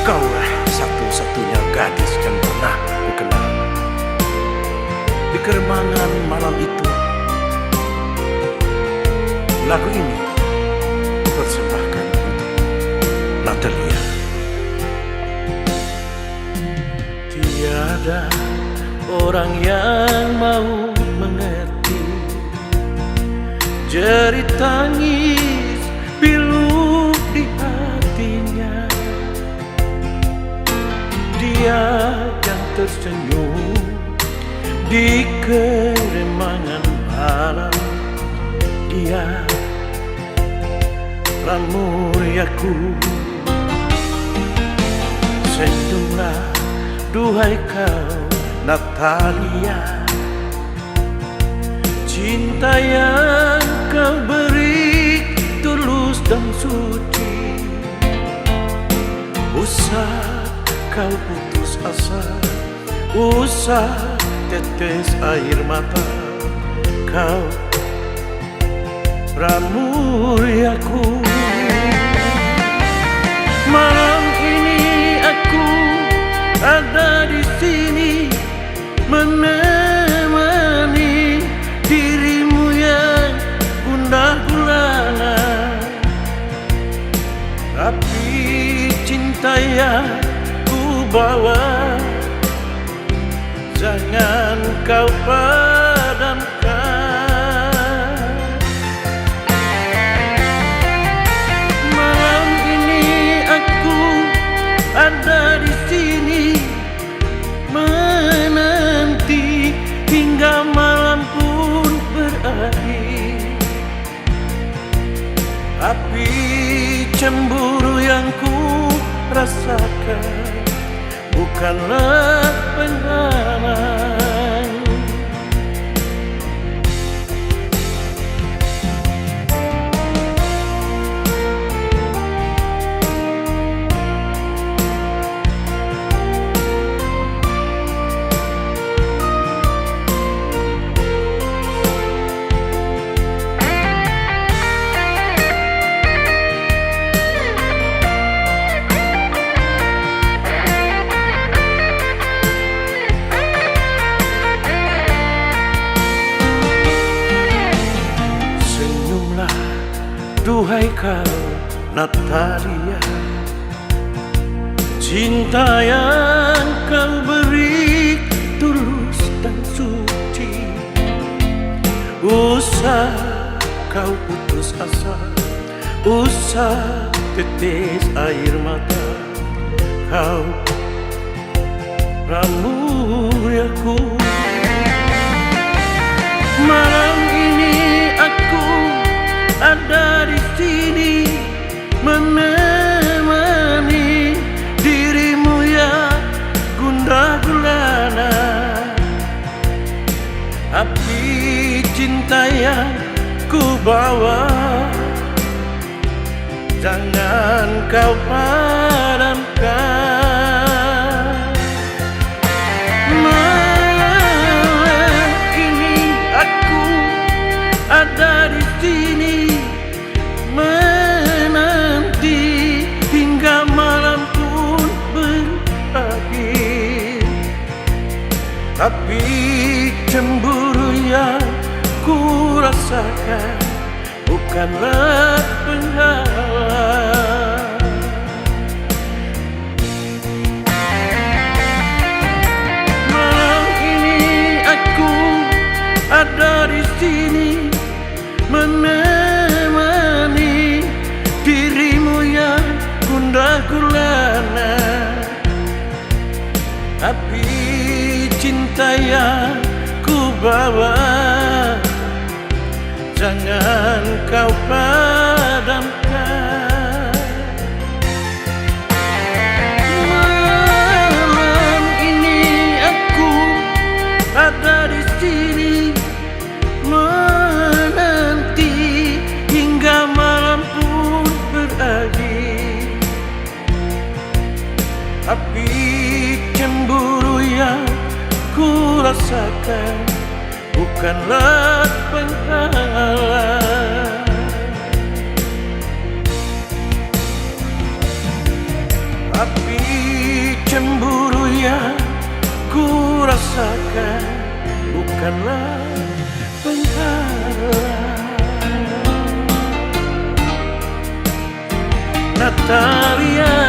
Kaulah satu-satunya gadis yang pernah kukenal. Di keremangan malam itu, lagu ini persembahkan untuk Natalia. Tiada orang yang mau mengerti jerit tangis pilu di hatinya. Dia yang tersenyum di keremangan malam, dia Pramulyaku. Senyumlah duhai kau Natalia, cinta yang kau beri tulus dan suci. Usah kau putus asa, usah tetes air mata, kau Pramulyaku. Malam ini aku ada di sini menemani dirimu yang gundah gulana, tapi cinta yang ku bawa jangan kau padamkan. Malam ini aku ada di sini menanti hingga malam pun berakhir, tapi cemburu yang ku rasakan bukanlah penghalang. Duhai kau Natalia, cinta yang kau beri tulus dan suci. Usah kau putus asa, usah tetes air mata, kau Pramulyaku. Malam ini aku ada di sini menemani dirimu yang gundah gulana, api cinta yang ku bawa jangan kau padamkan. Malam ini aku ada di sini menanti hingga malam pun berakhir, tapi cemburu yang ku rasakan bukanlah penghalang. Malam ini aku ada di sini menemani dirimu yang gundah gulana, api cinta yang ku bawa jangan kau padamkan. Malam ini aku ada di sini menanti hingga malam pun berakhir, api cemburu yang ku rasakan bukanlah penghalang. Api rasakan bukanlah penghalang. Natalia